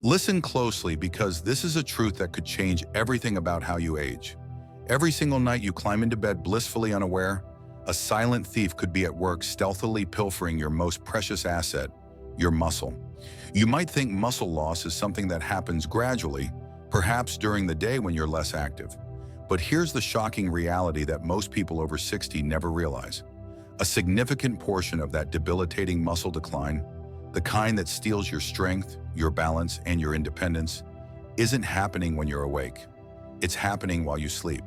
Listen closely because this is a truth that could change everything about how you age. Every single night you climb into bed blissfully unaware, a silent thief could be at work stealthily pilfering your most precious asset, your muscle. You might think muscle loss is something that happens gradually, perhaps during the day when you're less active. But here's the shocking reality that most people over 60 never realize. A significant portion of that debilitating muscle decline, the kind that steals your strength, your balance, and your independence, isn't happening when you're awake. It's happening while you sleep.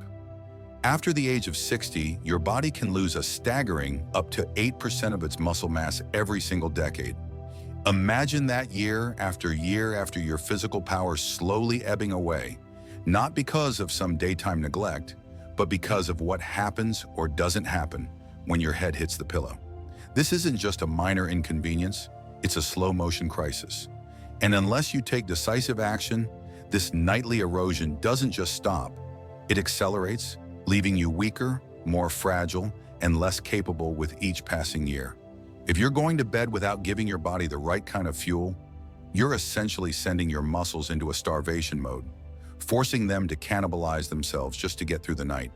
After the age of 60, your body can lose a staggering up to 8% of its muscle mass every single decade. Imagine that year after your physical power slowly ebbing away, not because of some daytime neglect, but because of what happens or doesn't happen when your head hits the pillow. This isn't just a minor inconvenience, it's a slow-motion crisis. And unless you take decisive action, this nightly erosion doesn't just stop, it accelerates, leaving you weaker, more fragile, and less capable with each passing year. If you're going to bed without giving your body the right kind of fuel, you're essentially sending your muscles into a starvation mode, forcing them to cannibalize themselves just to get through the night.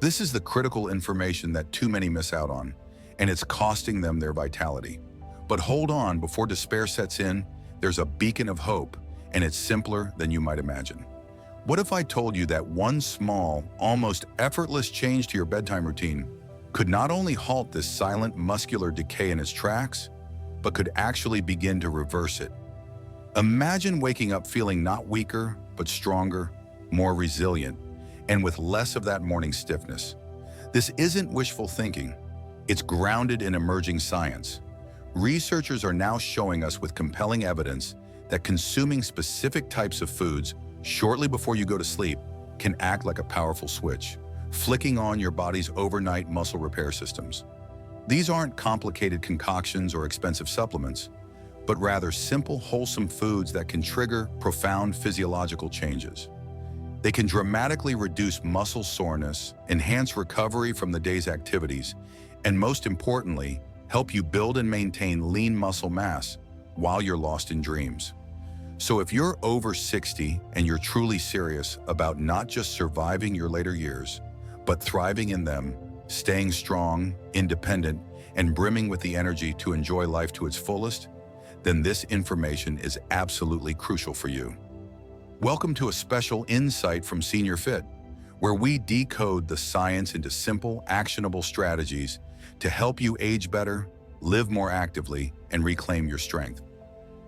This is the critical information that too many miss out on, and it's costing them their vitality. But hold on, before despair sets in, there's a beacon of hope, and it's simpler than you might imagine. What if I told you that one small, almost effortless change to your bedtime routine could not only halt this silent muscular decay in its tracks, but could actually begin to reverse it? Imagine waking up feeling not weaker, but stronger, more resilient, and with less of that morning stiffness. This isn't wishful thinking. It's grounded in emerging science. Researchers are now showing us with compelling evidence that consuming specific types of foods shortly before you go to sleep can act like a powerful switch, flicking on your body's overnight muscle repair systems. These aren't complicated concoctions or expensive supplements, but rather simple, wholesome foods that can trigger profound physiological changes. They can dramatically reduce muscle soreness, enhance recovery from the day's activities, and most importantly, help you build and maintain lean muscle mass while you're lost in dreams. So if you're over 60 and you're truly serious about not just surviving your later years, but thriving in them, staying strong, independent, and brimming with the energy to enjoy life to its fullest, then this information is absolutely crucial for you. Welcome to a special insight from Senior Fit, where we decode the science into simple, actionable strategies to help you age better, live more actively, and reclaim your strength.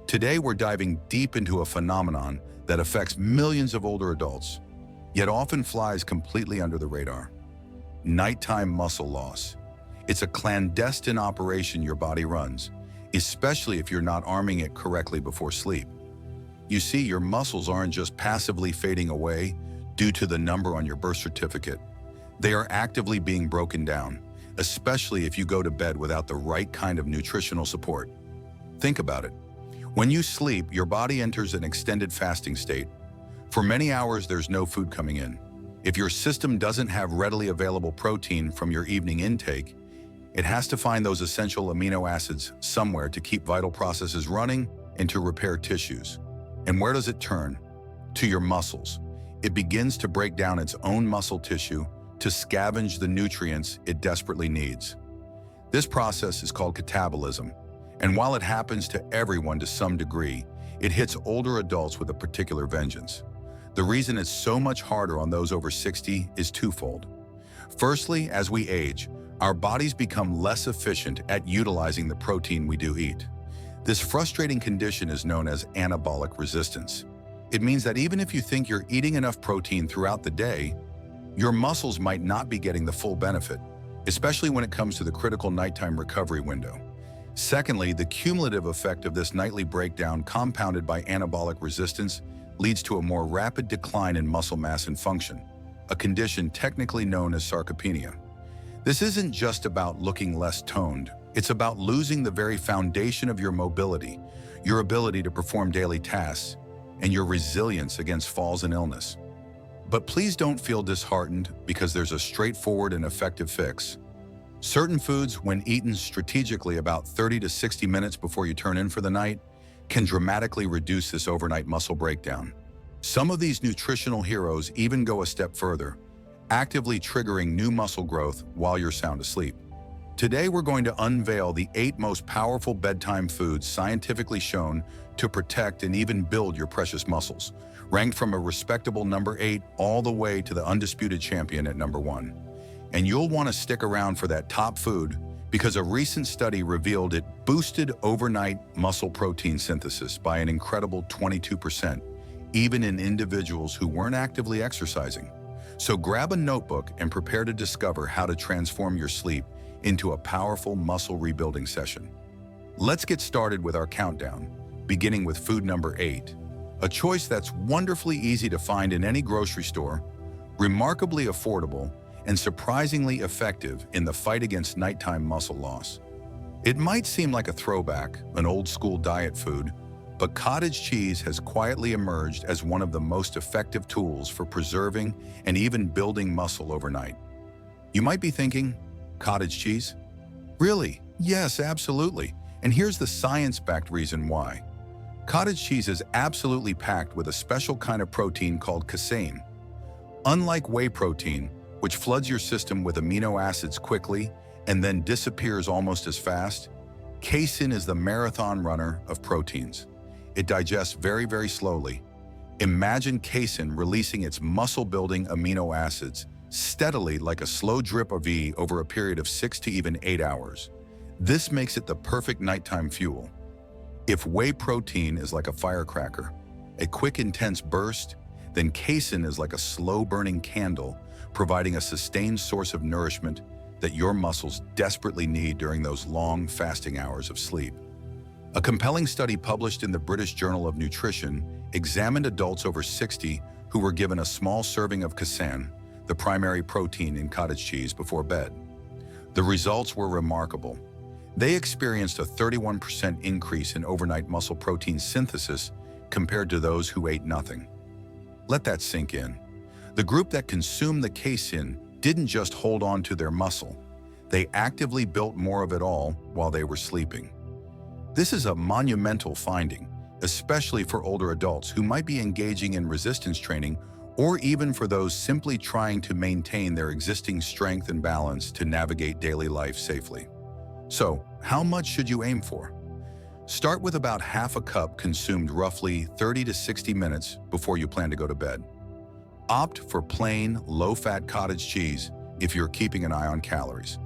Today, we're diving deep into a phenomenon that affects millions of older adults, yet often flies completely under the radar: nighttime muscle loss. It's a clandestine operation your body runs, especially if you're not arming it correctly before sleep. You see, your muscles aren't just passively fading away due to the number on your birth certificate. They are actively being broken down, especially if you go to bed without the right kind of nutritional support. Think about it. When you sleep, your body enters an extended fasting state. For many hours, there's no food coming in. If your system doesn't have readily available protein from your evening intake, it has to find those essential amino acids somewhere to keep vital processes running and to repair tissues. And where does it turn? To your muscles. It begins to break down its own muscle tissue to scavenge the nutrients it desperately needs. This process is called catabolism, and while it happens to everyone to some degree, it hits older adults with a particular vengeance. The reason it's so much harder on those over 60 is twofold. Firstly, as we age, our bodies become less efficient at utilizing the protein we do eat. This frustrating condition is known as anabolic resistance. It means that even if you think you're eating enough protein throughout the day, your muscles might not be getting the full benefit, especially when it comes to the critical nighttime recovery window. Secondly, the cumulative effect of this nightly breakdown, compounded by anabolic resistance, leads to a more rapid decline in muscle mass and function, a condition technically known as sarcopenia. This isn't just about looking less toned. It's about losing the very foundation of your mobility, your ability to perform daily tasks, and your resilience against falls and illness. But please don't feel disheartened because there's a straightforward and effective fix. Certain foods, when eaten strategically about 30 to 60 minutes before you turn in for the night, can dramatically reduce this overnight muscle breakdown. Some of these nutritional heroes even go a step further, actively triggering new muscle growth while you're sound asleep. Today, we're going to unveil the 8 most powerful bedtime foods scientifically shown to protect and even build your precious muscles, ranked from a respectable number 8 all the way to the undisputed champion at number 1. And you'll want to stick around for that top food because a recent study revealed it boosted overnight muscle protein synthesis by an incredible 22%, even in individuals who weren't actively exercising. So grab a notebook and prepare to discover how to transform your sleep into a powerful muscle rebuilding session. Let's get started with our countdown, beginning with food number 8, a choice that's wonderfully easy to find in any grocery store, remarkably affordable, and surprisingly effective in the fight against nighttime muscle loss. It might seem like a throwback, an old-school diet food, but cottage cheese has quietly emerged as one of the most effective tools for preserving and even building muscle overnight. You might be thinking, cottage cheese? Really? Yes, absolutely. And here's the science-backed reason why. Cottage cheese is absolutely packed with a special kind of protein called casein. Unlike whey protein, which floods your system with amino acids quickly and then disappears almost as fast, casein is the marathon runner of proteins. It digests very, very slowly. Imagine casein releasing its muscle-building amino acids steadily like a slow drip of V over a period of 6 to even 8 hours. This makes it the perfect nighttime fuel. If whey protein is like a firecracker, a quick, intense burst, then casein is like a slow-burning candle, providing a sustained source of nourishment that your muscles desperately need during those long, fasting hours of sleep. A compelling study published in the British Journal of Nutrition examined adults over 60 who were given a small serving of casein, the primary protein in cottage cheese, before bed. The results were remarkable. They experienced a 31% increase in overnight muscle protein synthesis compared to those who ate nothing. Let that sink in. The group that consumed the casein didn't just hold on to their muscle. They actively built more of it all while they were sleeping. This is a monumental finding, especially for older adults who might be engaging in resistance training or even for those simply trying to maintain their existing strength and balance to navigate daily life safely. So, how much should you aim for? Start with about half a cup consumed roughly 30 to 60 minutes before you plan to go to bed. Opt for plain, low-fat cottage cheese if you're keeping an eye on calories.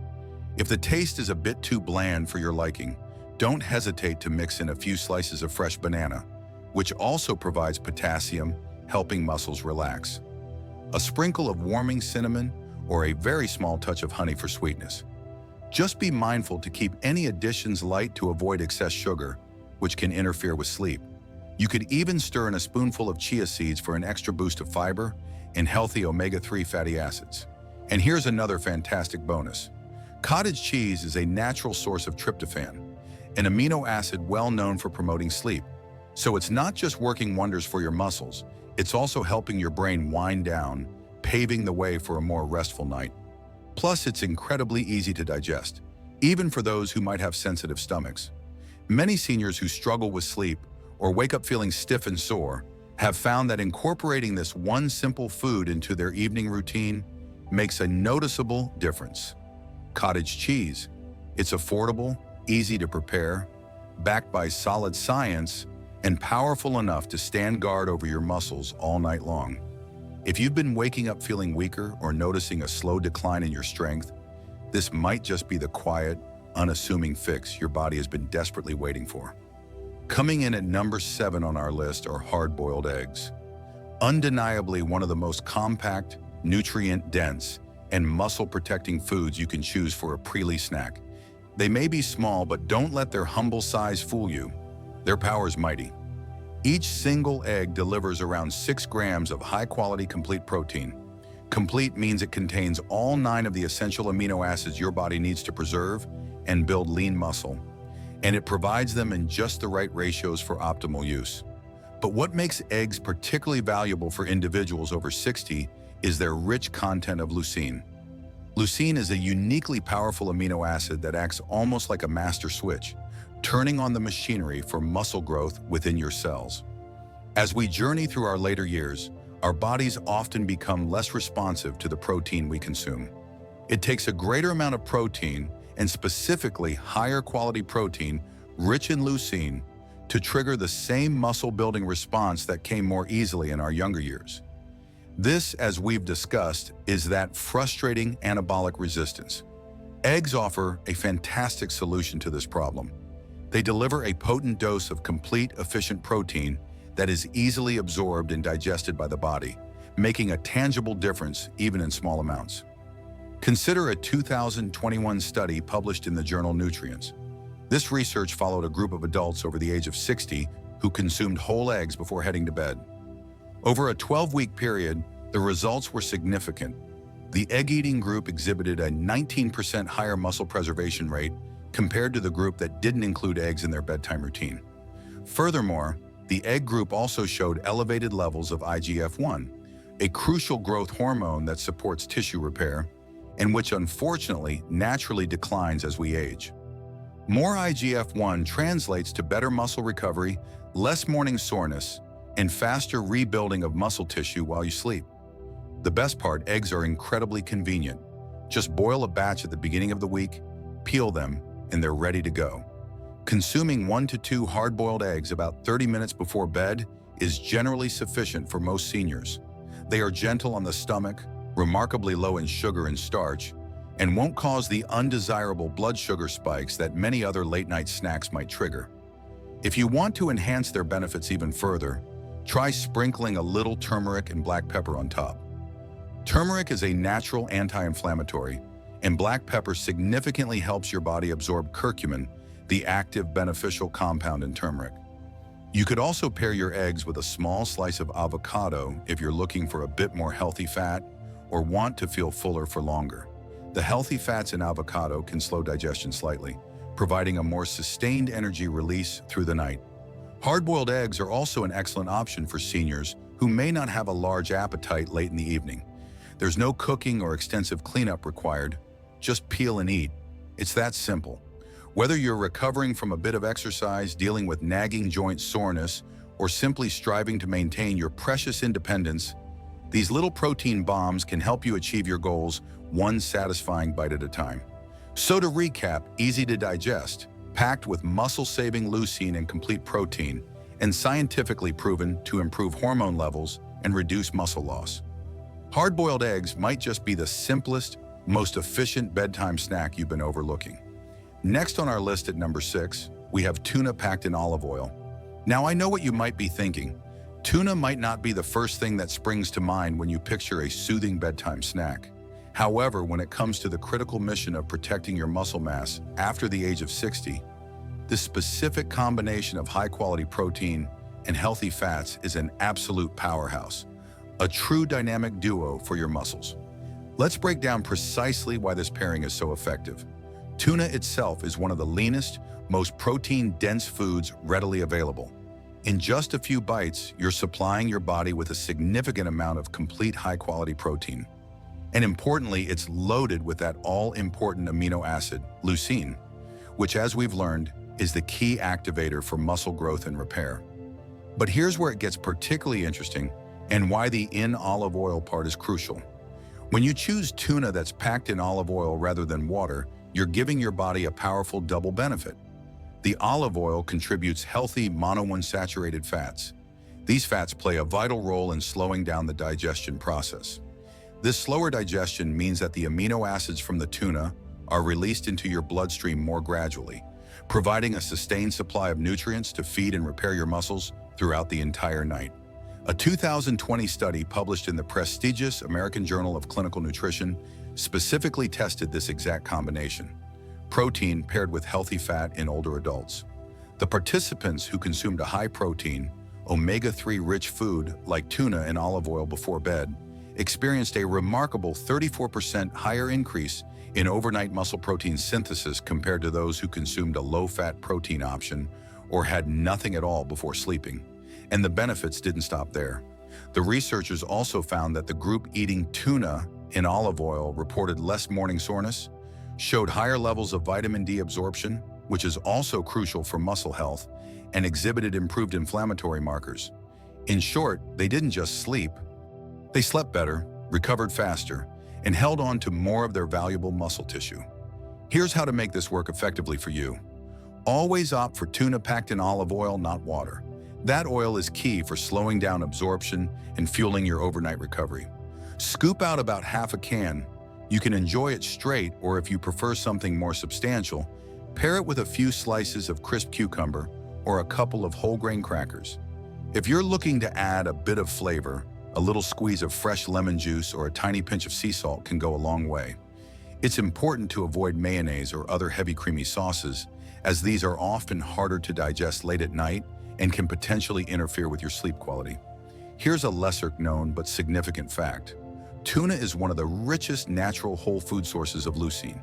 If the taste is a bit too bland for your liking, don't hesitate to mix in a few slices of fresh banana, which also provides potassium, helping muscles relax. A sprinkle of warming cinnamon or a very small touch of honey for sweetness. Just be mindful to keep any additions light to avoid excess sugar, which can interfere with sleep. You could even stir in a spoonful of chia seeds for an extra boost of fiber and healthy omega-3 fatty acids. And here's another fantastic bonus. Cottage cheese is a natural source of tryptophan, an amino acid well known for promoting sleep. So it's not just working wonders for your muscles, it's also helping your brain wind down, paving the way for a more restful night. Plus, it's incredibly easy to digest, even for those who might have sensitive stomachs. Many seniors who struggle with sleep or wake up feeling stiff and sore have found that incorporating this one simple food into their evening routine makes a noticeable difference. Cottage cheese. It's affordable, easy to prepare, backed by solid science, and powerful enough to stand guard over your muscles all night long. If you've been waking up feeling weaker or noticing a slow decline in your strength, this might just be the quiet, unassuming fix your body has been desperately waiting for. Coming in at number 7 on our list are hard-boiled eggs. Undeniably one of the most compact, nutrient-dense, and muscle-protecting foods you can choose for a pre-lee snack. They may be small, but don't let their humble size fool you. Their power is mighty. Each single egg delivers around 6 grams of high-quality complete protein. Complete means it contains all 9 of the essential amino acids your body needs to preserve and build lean muscle, and it provides them in just the right ratios for optimal use. But what makes eggs particularly valuable for individuals over 60 is their rich content of leucine. Leucine is a uniquely powerful amino acid that acts almost like a master switch, turning on the machinery for muscle growth within your cells. As we journey through our later years, our bodies often become less responsive to the protein we consume. It takes a greater amount of protein, and specifically higher quality protein rich in leucine, to trigger the same muscle-building response that came more easily in our younger years. This, as we've discussed, is that frustrating anabolic resistance. Eggs offer a fantastic solution to this problem. They deliver a potent dose of complete, efficient protein that is easily absorbed and digested by the body, making a tangible difference even in small amounts. Consider a 2021 study published in the journal Nutrients. This research followed a group of adults over the age of 60 who consumed whole eggs before heading to bed. Over a 12-week period, the results were significant. The egg-eating group exhibited a 19% higher muscle preservation rate compared to the group that didn't include eggs in their bedtime routine. Furthermore, the egg group also showed elevated levels of IGF-1, a crucial growth hormone that supports tissue repair, and which unfortunately naturally declines as we age. More IGF-1 translates to better muscle recovery, less morning soreness, and faster rebuilding of muscle tissue while you sleep. The best part, eggs are incredibly convenient. Just boil a batch at the beginning of the week, peel them, and they're ready to go. Consuming 1 to 2 hard-boiled eggs about 30 minutes before bed is generally sufficient for most seniors. They are gentle on the stomach, remarkably low in sugar and starch, and won't cause the undesirable blood sugar spikes that many other late-night snacks might trigger. If you want to enhance their benefits even further, try sprinkling a little turmeric and black pepper on top. Turmeric is a natural anti-inflammatory, and black pepper significantly helps your body absorb curcumin, the active beneficial compound in turmeric. You could also pair your eggs with a small slice of avocado if you're looking for a bit more healthy fat or want to feel fuller for longer. The healthy fats in avocado can slow digestion slightly, providing a more sustained energy release through the night. Hard-boiled eggs are also an excellent option for seniors who may not have a large appetite late in the evening. There's no cooking or extensive cleanup required. Just peel and eat. It's that simple. Whether you're recovering from a bit of exercise, dealing with nagging joint soreness, or simply striving to maintain your precious independence, these little protein bombs can help you achieve your goals one satisfying bite at a time. So to recap, easy to digest, packed with muscle-saving leucine and complete protein, and scientifically proven to improve hormone levels and reduce muscle loss. Hard-boiled eggs might just be the simplest, most efficient bedtime snack you've been overlooking. Next on our list at number 6, we have tuna packed in olive oil. Now I know what you might be thinking. Tuna might not be the first thing that springs to mind when you picture a soothing bedtime snack. However, when it comes to the critical mission of protecting your muscle mass after the age of 60, this specific combination of high-quality protein and healthy fats is an absolute powerhouse, a true dynamic duo for your muscles. Let's break down precisely why this pairing is so effective. Tuna itself is one of the leanest, most protein-dense foods readily available. In just a few bites, you're supplying your body with a significant amount of complete high-quality protein. And importantly, it's loaded with that all-important amino acid, leucine, which, as we've learned, is the key activator for muscle growth and repair. But here's where it gets particularly interesting and why the in olive oil part is crucial. When you choose tuna that's packed in olive oil rather than water, you're giving your body a powerful double benefit. The olive oil contributes healthy monounsaturated fats. These fats play a vital role in slowing down the digestion process. This slower digestion means that the amino acids from the tuna are released into your bloodstream more gradually, providing a sustained supply of nutrients to feed and repair your muscles throughout the entire night. A 2020 study published in the prestigious American Journal of Clinical Nutrition specifically tested this exact combination: protein paired with healthy fat in older adults. The participants who consumed a high-protein, omega-3 rich food like tuna and olive oil before bed experienced a remarkable 34% higher increase in overnight muscle protein synthesis compared to those who consumed a low-fat protein option or had nothing at all before sleeping. And the benefits didn't stop there. The researchers also found that the group eating tuna in olive oil reported less morning soreness, showed higher levels of vitamin D absorption, which is also crucial for muscle health, and exhibited improved inflammatory markers. In short, they didn't just sleep. They slept better, recovered faster, and held on to more of their valuable muscle tissue. Here's how to make this work effectively for you. Always opt for tuna packed in olive oil, not water. That oil is key for slowing down absorption and fueling your overnight recovery. Scoop out about half a can. You can enjoy it straight, or if you prefer something more substantial, pair it with a few slices of crisp cucumber or a couple of whole grain crackers. If you're looking to add a bit of flavor, a little squeeze of fresh lemon juice or a tiny pinch of sea salt can go a long way. It's important to avoid mayonnaise or other heavy creamy sauces, as these are often harder to digest late at night and can potentially interfere with your sleep quality. Here's a lesser-known but significant fact. Tuna is one of the richest natural whole food sources of leucine.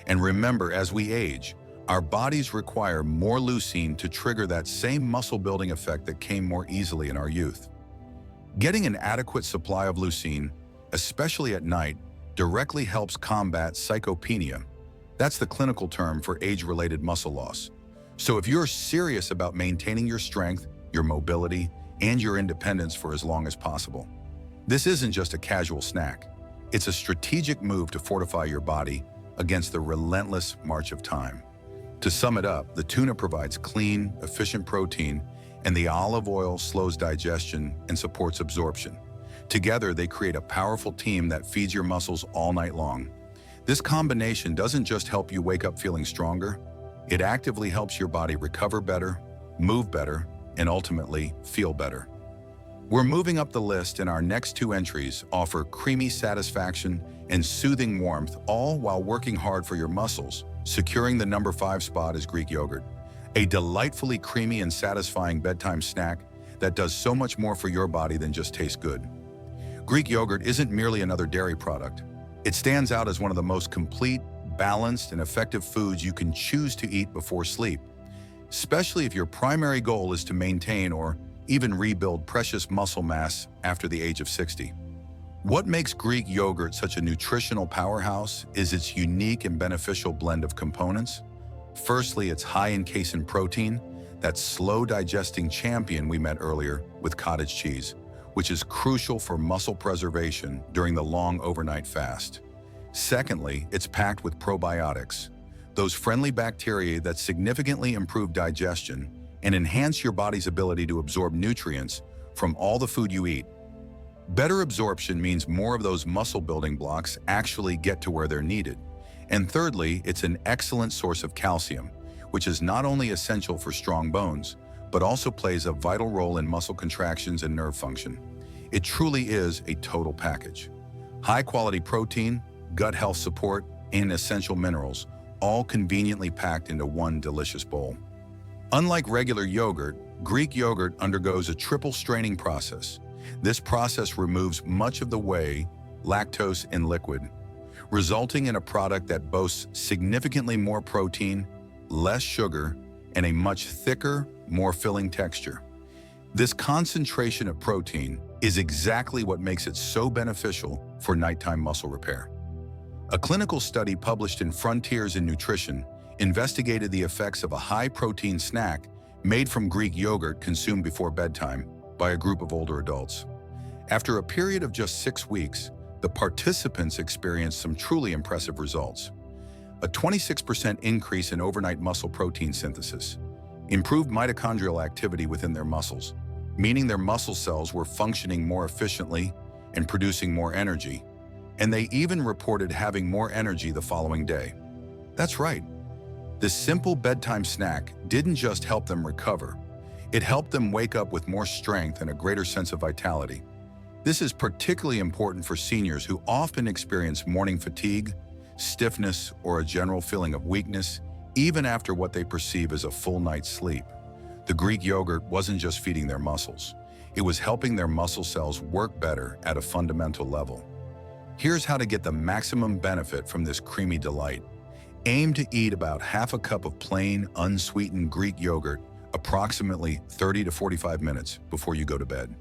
And remember, as we age, our bodies require more leucine to trigger that same muscle-building effect that came more easily in our youth. Getting an adequate supply of leucine, especially at night, directly helps combat sarcopenia. That's the clinical term for age-related muscle loss. So if you're serious about maintaining your strength, your mobility, and your independence for as long as possible, this isn't just a casual snack. It's a strategic move to fortify your body against the relentless march of time. To sum it up, the tuna provides clean, efficient protein, and the olive oil slows digestion and supports absorption. Together, they create a powerful team that feeds your muscles all night long. This combination doesn't just help you wake up feeling stronger, it actively helps your body recover better, move better, and ultimately feel better. We're moving up the list, and our next two entries offer creamy satisfaction and soothing warmth, all while working hard for your muscles. Securing the number 5 spot is Greek yogurt, a delightfully creamy and satisfying bedtime snack that does so much more for your body than just taste good. Greek yogurt isn't merely another dairy product. It stands out as one of the most complete, balanced, and effective foods you can choose to eat before sleep, especially if your primary goal is to maintain or even rebuild precious muscle mass after the age of 60. What makes Greek yogurt such a nutritional powerhouse is its unique and beneficial blend of components. Firstly, it's high in casein protein, that slow-digesting champion we met earlier with cottage cheese, which is crucial for muscle preservation during the long overnight fast. Secondly, it's packed with probiotics, those friendly bacteria that significantly improve digestion and enhance your body's ability to absorb nutrients from all the food you eat. Better absorption means more of those muscle building blocks actually get to where they're needed. And thirdly, it's an excellent source of calcium, which is not only essential for strong bones, but also plays a vital role in muscle contractions and nerve function. It truly is a total package. High-quality protein, gut health support, and essential minerals, all conveniently packed into one delicious bowl. Unlike regular yogurt, Greek yogurt undergoes a triple straining process. This process removes much of the whey, lactose, and liquid, resulting in a product that boasts significantly more protein, less sugar, and a much thicker, more filling texture. This concentration of protein is exactly what makes it so beneficial for nighttime muscle repair. A clinical study published in Frontiers in Nutrition investigated the effects of a high-protein snack made from Greek yogurt consumed before bedtime by a group of older adults. After a period of just 6 weeks, the participants experienced some truly impressive results. A 26% increase in overnight muscle protein synthesis, improved mitochondrial activity within their muscles, meaning their muscle cells were functioning more efficiently and producing more energy, and they even reported having more energy the following day. That's right. This simple bedtime snack didn't just help them recover, it helped them wake up with more strength and a greater sense of vitality. This is particularly important for seniors who often experience morning fatigue, stiffness, or a general feeling of weakness, even after what they perceive as a full night's sleep. The Greek yogurt wasn't just feeding their muscles, it was helping their muscle cells work better at a fundamental level. Here's how to get the maximum benefit from this creamy delight. Aim to eat about half a cup of plain, unsweetened Greek yogurt approximately 30 to 45 minutes before you go to bed.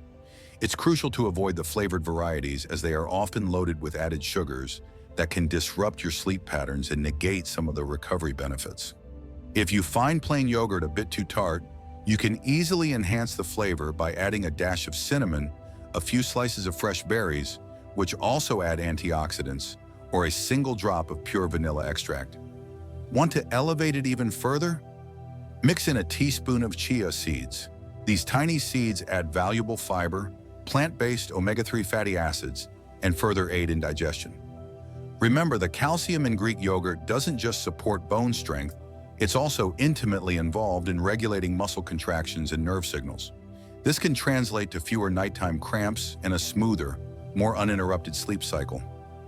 It's crucial to avoid the flavored varieties, as they are often loaded with added sugars that can disrupt your sleep patterns and negate some of the recovery benefits. If you find plain yogurt a bit too tart, you can easily enhance the flavor by adding a dash of cinnamon, a few slices of fresh berries, which also add antioxidants, or a single drop of pure vanilla extract. Want to elevate it even further? Mix in a teaspoon of chia seeds. These tiny seeds add valuable fiber, plant-based omega-3 fatty acids, and further aid in digestion. Remember, the calcium in Greek yogurt doesn't just support bone strength, it's also intimately involved in regulating muscle contractions and nerve signals. This can translate to fewer nighttime cramps and a smoother, more uninterrupted sleep cycle.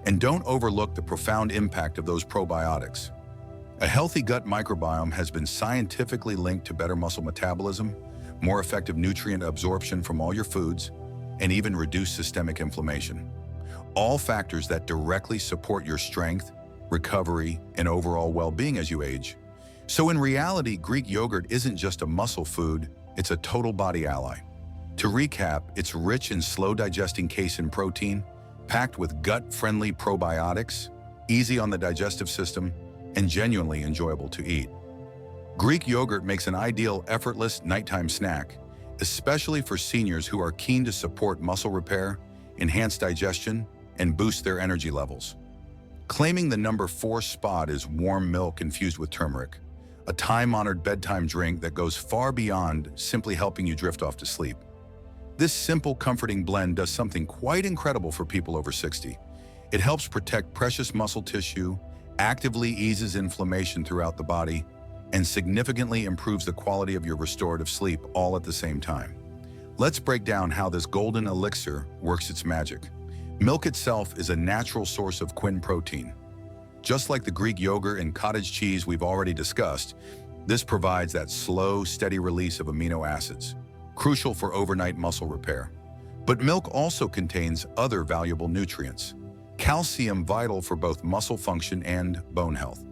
And don't overlook the profound impact of those probiotics. A healthy gut microbiome has been scientifically linked to better muscle metabolism, more effective nutrient absorption from all your foods, and even reduced systemic inflammation. All factors that directly support your strength, recovery, and overall well-being as you age. So in reality, Greek yogurt isn't just a muscle food, it's a total body ally. To recap, it's rich in slow-digesting casein protein, packed with gut-friendly probiotics, easy on the digestive system, and genuinely enjoyable to eat. Greek yogurt makes an ideal, effortless nighttime snack, especially for seniors who are keen to support muscle repair, enhance digestion, and boost their energy levels. Claiming the number 4 spot is warm milk infused with turmeric, a time-honored bedtime drink that goes far beyond simply helping you drift off to sleep. This simple, comforting blend does something quite incredible for people over 60. It helps protect precious muscle tissue, actively eases inflammation throughout the body, and significantly improves the quality of your restorative sleep all at the same time. Let's break down how this golden elixir works its magic. Milk itself is a natural source of quin protein. Just like the Greek yogurt and cottage cheese we've already discussed, this provides that slow, steady release of amino acids, crucial for overnight muscle repair. But milk also contains other valuable nutrients. Calcium, vital for both muscle function and bone health.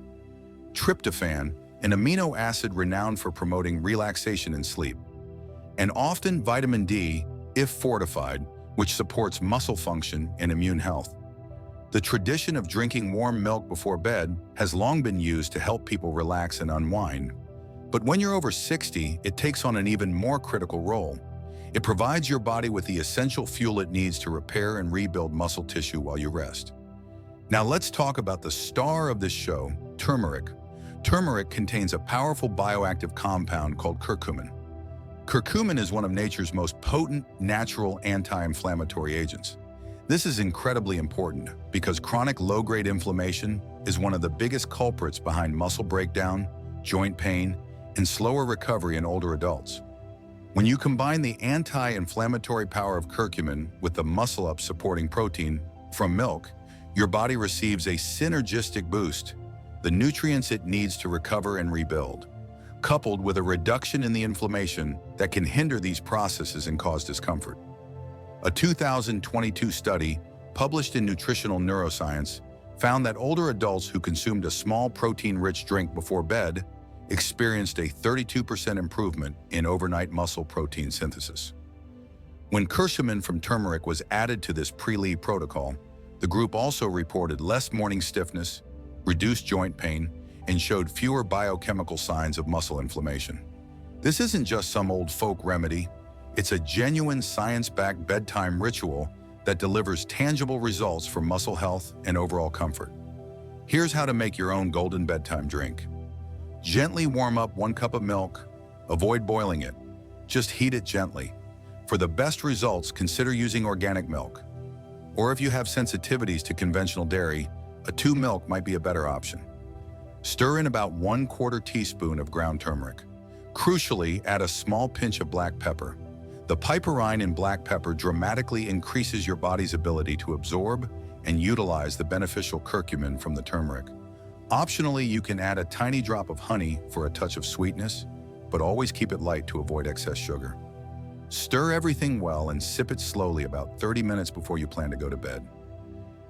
Tryptophan, an amino acid renowned for promoting relaxation and sleep. And often vitamin D, if fortified, which supports muscle function and immune health. The tradition of drinking warm milk before bed has long been used to help people relax and unwind. But when you're over 60, it takes on an even more critical role. It provides your body with the essential fuel it needs to repair and rebuild muscle tissue while you rest. Now let's talk about the star of this show, turmeric. Turmeric contains a powerful bioactive compound called curcumin. Curcumin is one of nature's most potent natural anti-inflammatory agents. This is incredibly important because chronic low-grade inflammation is one of the biggest culprits behind muscle breakdown, joint pain, and slower recovery in older adults. When you combine the anti-inflammatory power of curcumin with the muscle-up supporting protein from milk, your body receives a synergistic boost, the nutrients it needs to recover and rebuild, coupled with a reduction in the inflammation that can hinder these processes and cause discomfort. A 2022 study published in Nutritional Neuroscience found that older adults who consumed a small protein-rich drink before bed experienced a 32% improvement in overnight muscle protein synthesis. When curcumin from turmeric was added to this pre-leave protocol, the group also reported less morning stiffness, reduced joint pain, and showed fewer biochemical signs of muscle inflammation. This isn't just some old folk remedy, it's a genuine science-backed bedtime ritual that delivers tangible results for muscle health and overall comfort. Here's how to make your own golden bedtime drink. Gently warm up 1 cup of milk. Avoid boiling it. Just heat it gently. For the best results, consider using organic milk. Or if you have sensitivities to conventional dairy, a 2 milk might be a better option. Stir in about 1/4 teaspoon of ground turmeric. Crucially, add a small pinch of black pepper. The piperine in black pepper dramatically increases your body's ability to absorb and utilize the beneficial curcumin from the turmeric. Optionally, you can add a tiny drop of honey for a touch of sweetness, but always keep it light to avoid excess sugar. Stir everything well and sip it slowly about 30 minutes before you plan to go to bed.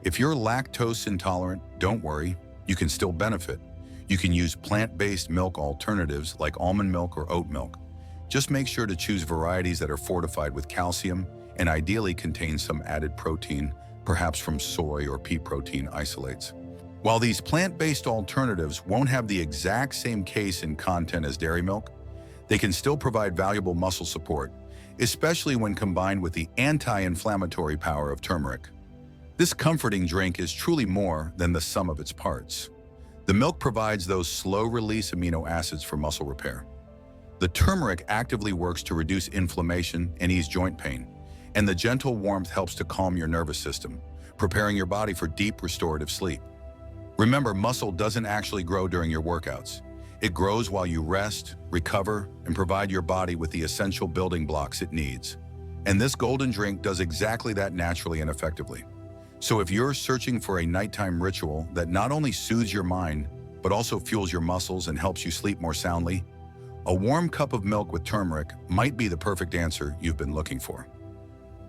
If you're lactose intolerant, don't worry, you can still benefit. You can use plant-based milk alternatives like almond milk or oat milk. Just make sure to choose varieties that are fortified with calcium and ideally contain some added protein, perhaps from soy or pea protein isolates. While these plant-based alternatives won't have the exact same casein content as dairy milk, they can still provide valuable muscle support, especially when combined with the anti-inflammatory power of turmeric. This comforting drink is truly more than the sum of its parts. The milk provides those slow-release amino acids for muscle repair. The turmeric actively works to reduce inflammation and ease joint pain, and the gentle warmth helps to calm your nervous system, preparing your body for deep restorative sleep. Remember, muscle doesn't actually grow during your workouts. It grows while you rest, recover, and provide your body with the essential building blocks it needs. And this golden drink does exactly that naturally and effectively. So if you're searching for a nighttime ritual that not only soothes your mind, but also fuels your muscles and helps you sleep more soundly, a warm cup of milk with turmeric might be the perfect answer you've been looking for.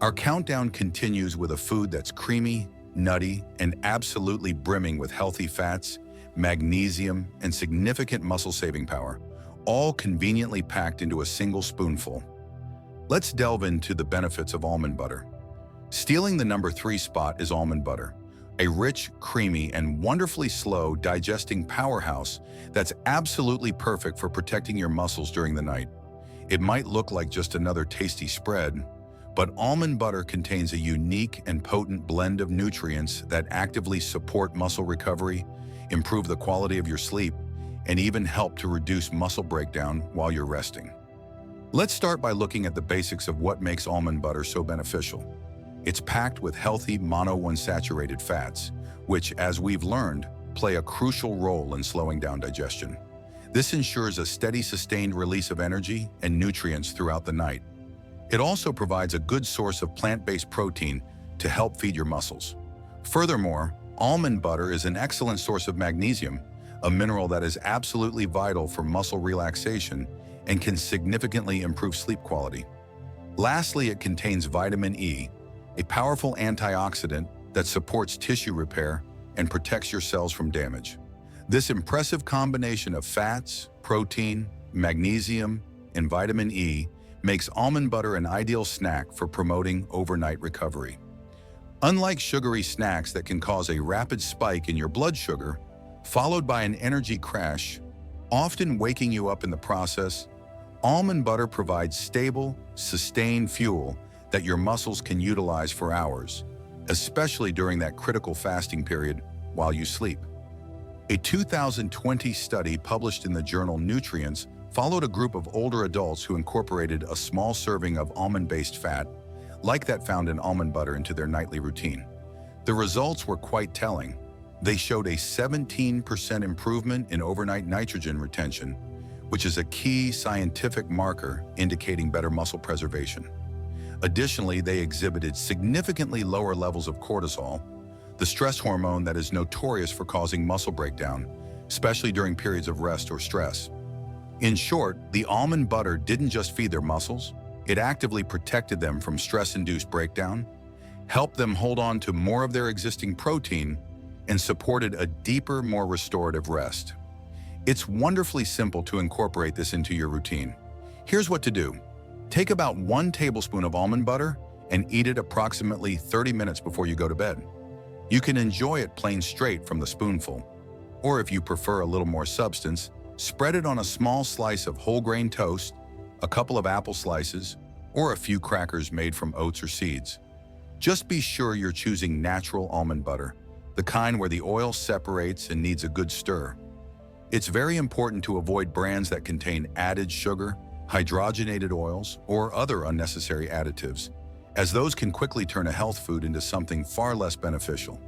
Our countdown continues with a food that's creamy, nutty, and absolutely brimming with healthy fats, magnesium, and significant muscle-saving power, all conveniently packed into a single spoonful. Let's delve into the benefits of almond butter. Stealing the number 3 spot is almond butter, a rich, creamy, and wonderfully slow digesting powerhouse that's absolutely perfect for protecting your muscles during the night. It might look like just another tasty spread, but almond butter contains a unique and potent blend of nutrients that actively support muscle recovery, improve the quality of your sleep, and even help to reduce muscle breakdown while you're resting. Let's start by looking at the basics of what makes almond butter so beneficial. It's packed with healthy monounsaturated fats, which, as we've learned, play a crucial role in slowing down digestion. This ensures a steady, sustained release of energy and nutrients throughout the night. It also provides a good source of plant-based protein to help feed your muscles. Furthermore, almond butter is an excellent source of magnesium, a mineral that is absolutely vital for muscle relaxation and can significantly improve sleep quality. Lastly, it contains vitamin E, a powerful antioxidant that supports tissue repair and protects your cells from damage. This impressive combination of fats, protein, magnesium, and vitamin E makes almond butter an ideal snack for promoting overnight recovery. Unlike sugary snacks that can cause a rapid spike in your blood sugar, followed by an energy crash, often waking you up in the process, almond butter provides stable, sustained fuel that your muscles can utilize for hours, especially during that critical fasting period while you sleep. A 2020 study published in the journal Nutrients followed a group of older adults who incorporated a small serving of almond-based fat, like that found in almond butter, into their nightly routine. The results were quite telling. They showed a 17% improvement in overnight nitrogen retention, which is a key scientific marker indicating better muscle preservation. Additionally, they exhibited significantly lower levels of cortisol, the stress hormone that is notorious for causing muscle breakdown, especially during periods of rest or stress. In short, the almond butter didn't just feed their muscles, it actively protected them from stress-induced breakdown, helped them hold on to more of their existing protein, and supported a deeper, more restorative rest. It's wonderfully simple to incorporate this into your routine. Here's what to do. Take about 1 tablespoon of almond butter and eat it approximately 30 minutes before you go to bed. You can enjoy it plain straight from the spoonful, or if you prefer a little more substance, spread it on a small slice of whole grain toast, a couple of apple slices, or a few crackers made from oats or seeds. Just be sure you're choosing natural almond butter, the kind where the oil separates and needs a good stir. It's very important to avoid brands that contain added sugar, hydrogenated oils, or other unnecessary additives, as those can quickly turn a health food into something far less beneficial.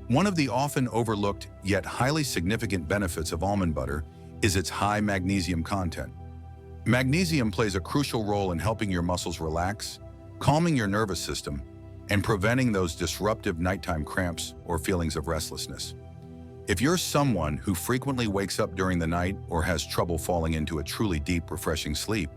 One of the often overlooked yet highly significant benefits of almond butter is its high magnesium content. Magnesium plays a crucial role in helping your muscles relax, calming your nervous system, and preventing those disruptive nighttime cramps or feelings of restlessness. If you're someone who frequently wakes up during the night or has trouble falling into a truly deep, refreshing sleep,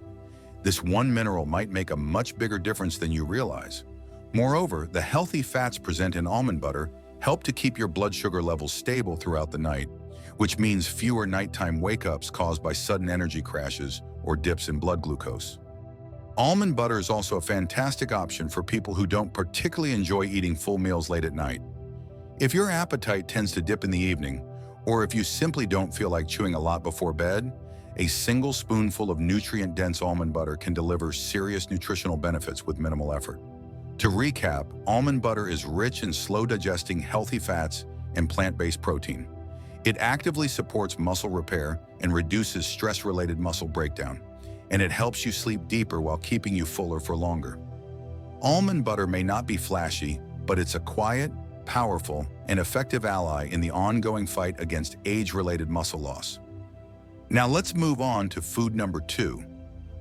this one mineral might make a much bigger difference than you realize. Moreover, the healthy fats present in almond butter help to keep your blood sugar levels stable throughout the night, which means fewer nighttime wake-ups caused by sudden energy crashes or dips in blood glucose. Almond butter is also a fantastic option for people who don't particularly enjoy eating full meals late at night. If your appetite tends to dip in the evening, or if you simply don't feel like chewing a lot before bed, a single spoonful of nutrient-dense almond butter can deliver serious nutritional benefits with minimal effort. To recap, almond butter is rich in slow-digesting healthy fats and plant-based protein. It actively supports muscle repair and reduces stress-related muscle breakdown, and it helps you sleep deeper while keeping you fuller for longer. Almond butter may not be flashy, but it's a quiet, powerful, and effective ally in the ongoing fight against age-related muscle loss. Now let's move on to food number 2,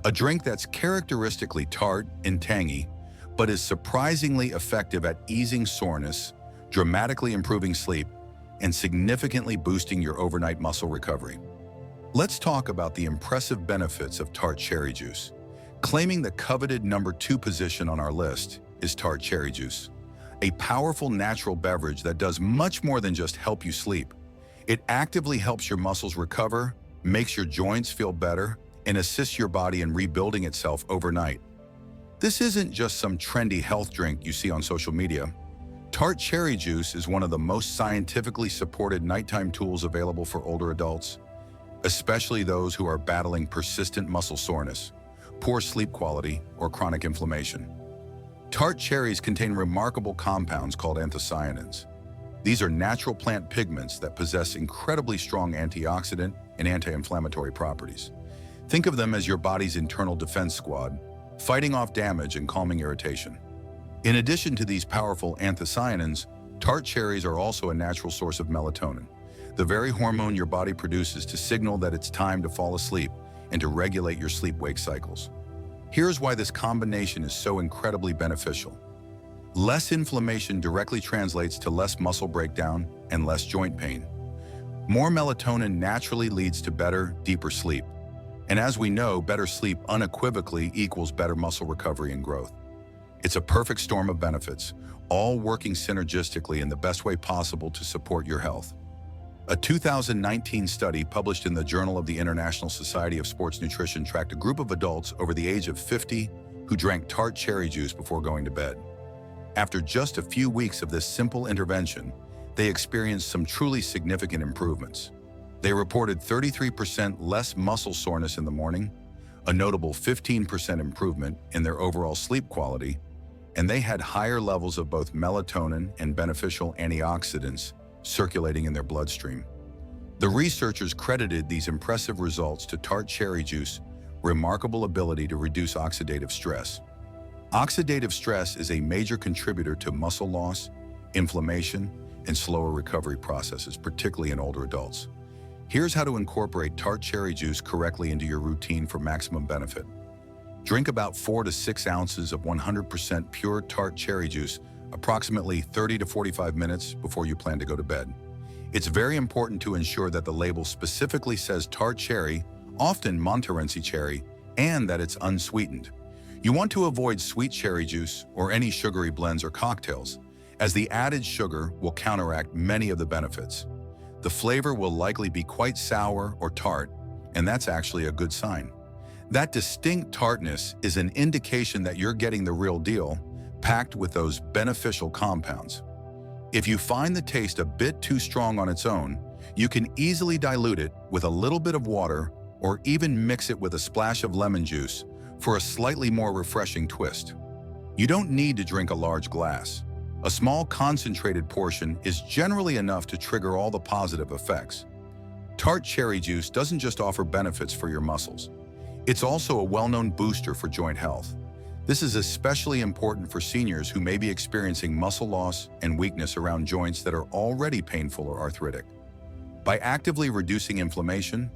a drink that's characteristically tart and tangy, but is surprisingly effective at easing soreness, dramatically improving sleep, and significantly boosting your overnight muscle recovery. Let's talk about the impressive benefits of tart cherry juice. Claiming the coveted number 2 position on our list is tart cherry juice, a powerful natural beverage that does much more than just help you sleep. It actively helps your muscles recover, makes your joints feel better, and assists your body in rebuilding itself overnight. This isn't just some trendy health drink you see on social media. Tart cherry juice is one of the most scientifically supported nighttime tools available for older adults, especially those who are battling persistent muscle soreness, poor sleep quality, or chronic inflammation. Tart cherries contain remarkable compounds called anthocyanins. These are natural plant pigments that possess incredibly strong antioxidant and anti-inflammatory properties. Think of them as your body's internal defense squad, fighting off damage and calming irritation. In addition to these powerful anthocyanins, tart cherries are also a natural source of melatonin, the very hormone your body produces to signal that it's time to fall asleep and to regulate your sleep-wake cycles. Here's why this combination is so incredibly beneficial. Less inflammation directly translates to less muscle breakdown and less joint pain. More melatonin naturally leads to better, deeper sleep. And as we know, better sleep unequivocally equals better muscle recovery and growth. It's a perfect storm of benefits, all working synergistically in the best way possible to support your health. A 2019 study published in the Journal of the International Society of Sports Nutrition tracked a group of adults over the age of 50 who drank tart cherry juice before going to bed. After just a few weeks of this simple intervention, they experienced some truly significant improvements. They reported 33% less muscle soreness in the morning, a notable 15% improvement in their overall sleep quality, and they had higher levels of both melatonin and beneficial antioxidants circulating in their bloodstream. The researchers credited these impressive results to tart cherry juice's remarkable ability to reduce oxidative stress. Oxidative stress is a major contributor to muscle loss, inflammation, and slower recovery processes, particularly in older adults. Here's how to incorporate tart cherry juice correctly into your routine for maximum benefit. Drink about 4 to 6 ounces of 100% pure tart cherry juice approximately 30 to 45 minutes before you plan to go to bed. It's very important to ensure that the label specifically says tart cherry, often Montmorency cherry, and that it's unsweetened. You want to avoid sweet cherry juice or any sugary blends or cocktails, as the added sugar will counteract many of the benefits. The flavor will likely be quite sour or tart, and that's actually a good sign. That distinct tartness is an indication that you're getting the real deal, packed with those beneficial compounds. If you find the taste a bit too strong on its own, you can easily dilute it with a little bit of water or even mix it with a splash of lemon juice for a slightly more refreshing twist. You don't need to drink a large glass. A small concentrated portion is generally enough to trigger all the positive effects. Tart cherry juice doesn't just offer benefits for your muscles. It's also a well-known booster for joint health. This is especially important for seniors who may be experiencing muscle loss and weakness around joints that are already painful or arthritic. By actively reducing inflammation,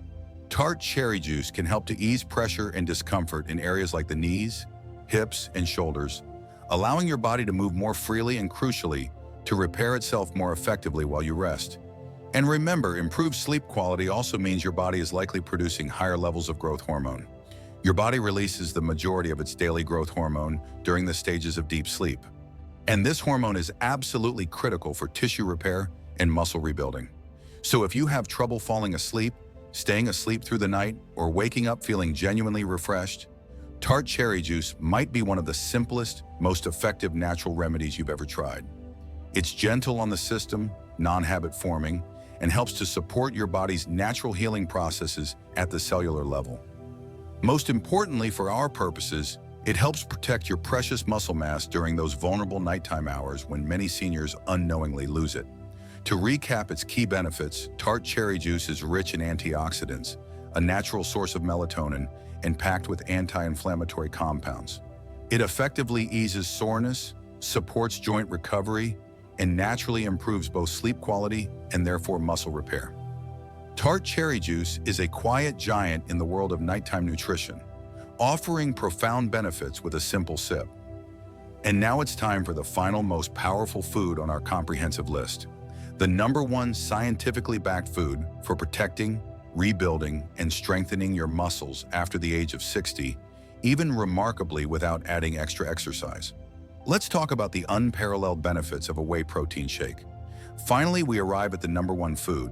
tart cherry juice can help to ease pressure and discomfort in areas like the knees, hips, and shoulders, allowing your body to move more freely and, crucially, to repair itself more effectively while you rest. And remember, improved sleep quality also means your body is likely producing higher levels of growth hormone. Your body releases the majority of its daily growth hormone during the stages of deep sleep. And this hormone is absolutely critical for tissue repair and muscle rebuilding. So if you have trouble falling asleep, staying asleep through the night, or waking up feeling genuinely refreshed, tart cherry juice might be one of the simplest, most effective natural remedies you've ever tried. It's gentle on the system, non-habit forming, and helps to support your body's natural healing processes at the cellular level. Most importantly for our purposes, it helps protect your precious muscle mass during those vulnerable nighttime hours when many seniors unknowingly lose it. To recap its key benefits, tart cherry juice is rich in antioxidants, a natural source of melatonin, and packed with anti-inflammatory compounds. It effectively eases soreness, supports joint recovery, and naturally improves both sleep quality and therefore muscle repair. Tart cherry juice is a quiet giant in the world of nighttime nutrition, offering profound benefits with a simple sip. And now it's time for the final most powerful food on our comprehensive list. The #1 scientifically backed food for protecting, rebuilding, and strengthening your muscles after the age of 60, even remarkably without adding extra exercise. Let's talk about the unparalleled benefits of a whey protein shake. Finally, we arrive at the #1 food,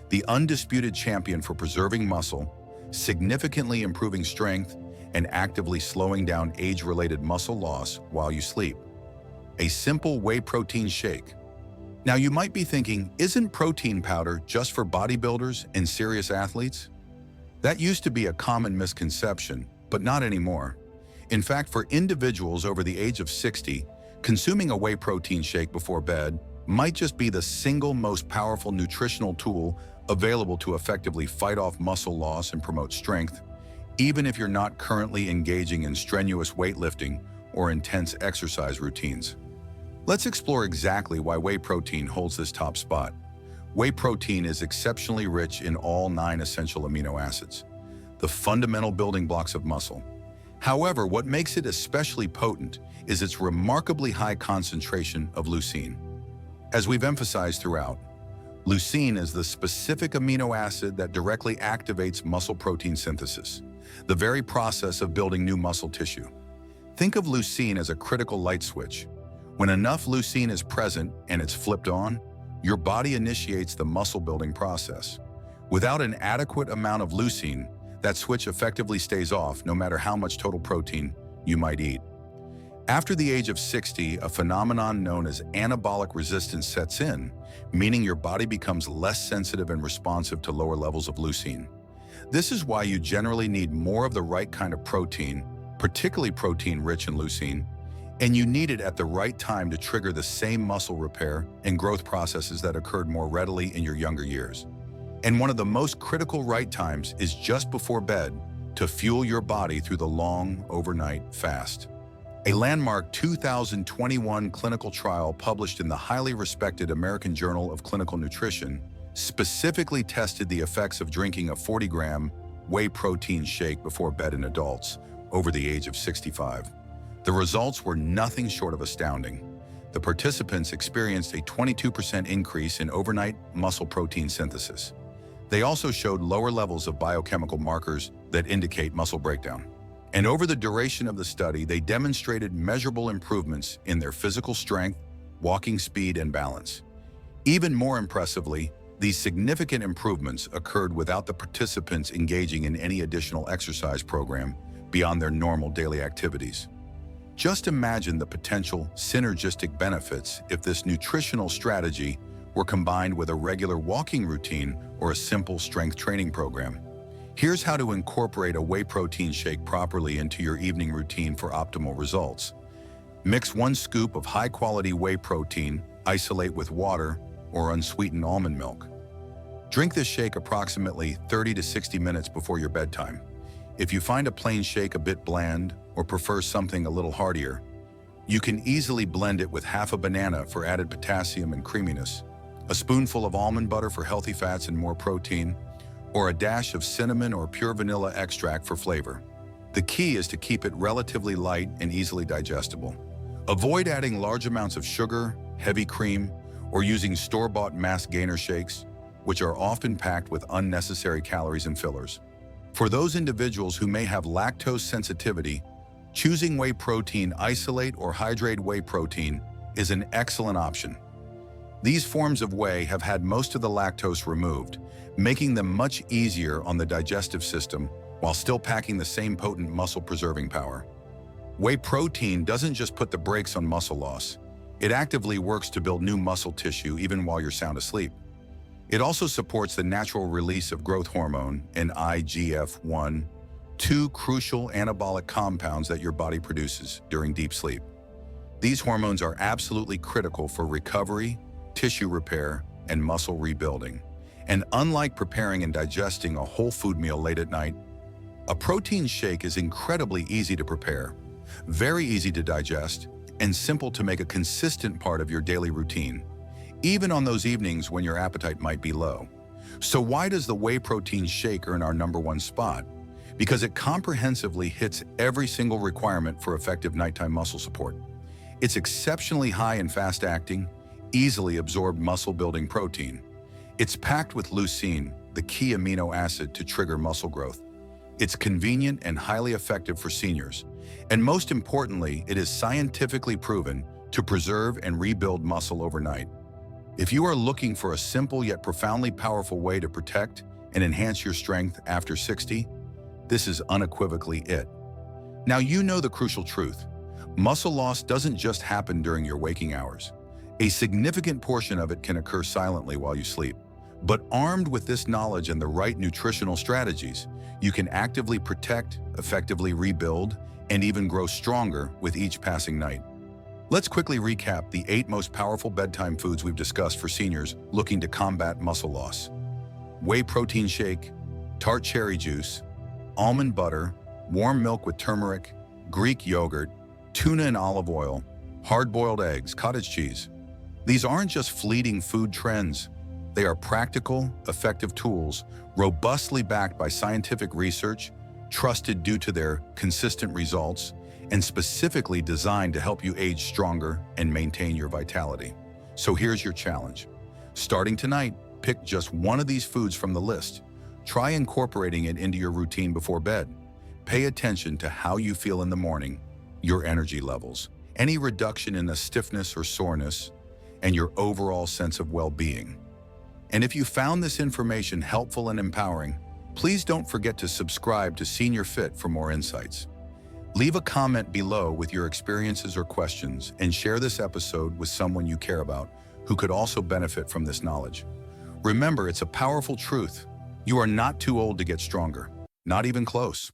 the undisputed champion for preserving muscle, significantly improving strength, and actively slowing down age-related muscle loss while you sleep. A simple whey protein shake. Now you might be thinking, isn't protein powder just for bodybuilders and serious athletes? That used to be a common misconception, but not anymore. In fact, for individuals over the age of 60, consuming a whey protein shake before bed might just be the single most powerful nutritional tool available to effectively fight off muscle loss and promote strength, even if you're not currently engaging in strenuous weightlifting or intense exercise routines. Let's explore exactly why whey protein holds this top spot. Whey protein is exceptionally rich in all 9 essential amino acids, the fundamental building blocks of muscle. However, what makes it especially potent is its remarkably high concentration of leucine. As we've emphasized throughout, leucine is the specific amino acid that directly activates muscle protein synthesis, the very process of building new muscle tissue. Think of leucine as a critical light switch. When enough leucine is present and it's flipped on, your body initiates the muscle building process. Without an adequate amount of leucine, that switch effectively stays off no matter how much total protein you might eat. After the age of 60, a phenomenon known as anabolic resistance sets in, meaning your body becomes less sensitive and responsive to lower levels of leucine. This is why you generally need more of the right kind of protein, particularly protein rich in leucine, and you need it at the right time to trigger the same muscle repair and growth processes that occurred more readily in your younger years. And one of the most critical right times is just before bed to fuel your body through the long overnight fast. A landmark 2021 clinical trial published in the highly respected American Journal of Clinical Nutrition specifically tested the effects of drinking a 40-gram whey protein shake before bed in adults over the age of 65. The results were nothing short of astounding. The participants experienced a 22% increase in overnight muscle protein synthesis. They also showed lower levels of biochemical markers that indicate muscle breakdown. And over the duration of the study, they demonstrated measurable improvements in their physical strength, walking speed, and balance. Even more impressively, these significant improvements occurred without the participants engaging in any additional exercise program beyond their normal daily activities. Just imagine the potential synergistic benefits if this nutritional strategy were combined with a regular walking routine or a simple strength training program. Here's how to incorporate a whey protein shake properly into your evening routine for optimal results. Mix 1 scoop of high-quality whey protein, isolate with water or unsweetened almond milk. Drink this shake approximately 30 to 60 minutes before your bedtime. If you find a plain shake a bit bland or prefer something a little heartier, you can easily blend it with half a banana for added potassium and creaminess, a spoonful of almond butter for healthy fats and more protein, or a dash of cinnamon or pure vanilla extract for flavor. The key is to keep it relatively light and easily digestible. Avoid adding large amounts of sugar, heavy cream, or using store-bought mass gainer shakes, which are often packed with unnecessary calories and fillers. For those individuals who may have lactose sensitivity, choosing whey protein isolate or hydrated whey protein is an excellent option. These forms of whey have had most of the lactose removed, making them much easier on the digestive system while still packing the same potent muscle-preserving power. Whey protein doesn't just put the brakes on muscle loss, It actively works to build new muscle tissue even while you're sound asleep. It also supports the natural release of growth hormone and IGF-1, two crucial anabolic compounds that your body produces during deep sleep. These hormones are absolutely critical for recovery, tissue repair, and muscle rebuilding. And unlike preparing and digesting a whole food meal late at night, a protein shake is incredibly easy to prepare, very easy to digest, and simple to make a consistent part of your daily routine, even on those evenings when your appetite might be low. So why does the whey protein shake earn our #1 spot? Because it comprehensively hits every single requirement for effective nighttime muscle support. It's exceptionally high in fast-acting, easily absorbed muscle-building protein. It's packed with leucine, the key amino acid to trigger muscle growth. It's convenient and highly effective for seniors. And most importantly, it is scientifically proven to preserve and rebuild muscle overnight. If you are looking for a simple yet profoundly powerful way to protect and enhance your strength after 60, this is unequivocally it. Now you know the crucial truth. Muscle loss doesn't just happen during your waking hours. A significant portion of it can occur silently while you sleep. But armed with this knowledge and the right nutritional strategies, you can actively protect, effectively rebuild, and even grow stronger with each passing night. Let's quickly recap the 8 most powerful bedtime foods we've discussed for seniors looking to combat muscle loss. Whey protein shake, tart cherry juice, almond butter, warm milk with turmeric, Greek yogurt, tuna and olive oil, hard-boiled eggs, cottage cheese. These aren't just fleeting food trends. They are practical, effective tools, robustly backed by scientific research, trusted due to their consistent results, and specifically designed to help you age stronger and maintain your vitality. So here's your challenge. Starting tonight, pick just one of these foods from the list. Try incorporating it into your routine before bed. Pay attention to how you feel in the morning, your energy levels, any reduction in the stiffness or soreness, and your overall sense of well-being. And if you found this information helpful and empowering, please don't forget to subscribe to Senior Fit for more insights. Leave a comment below with your experiences or questions and share this episode with someone you care about who could also benefit from this knowledge. Remember, it's a powerful truth. You are not too old to get stronger, not even close.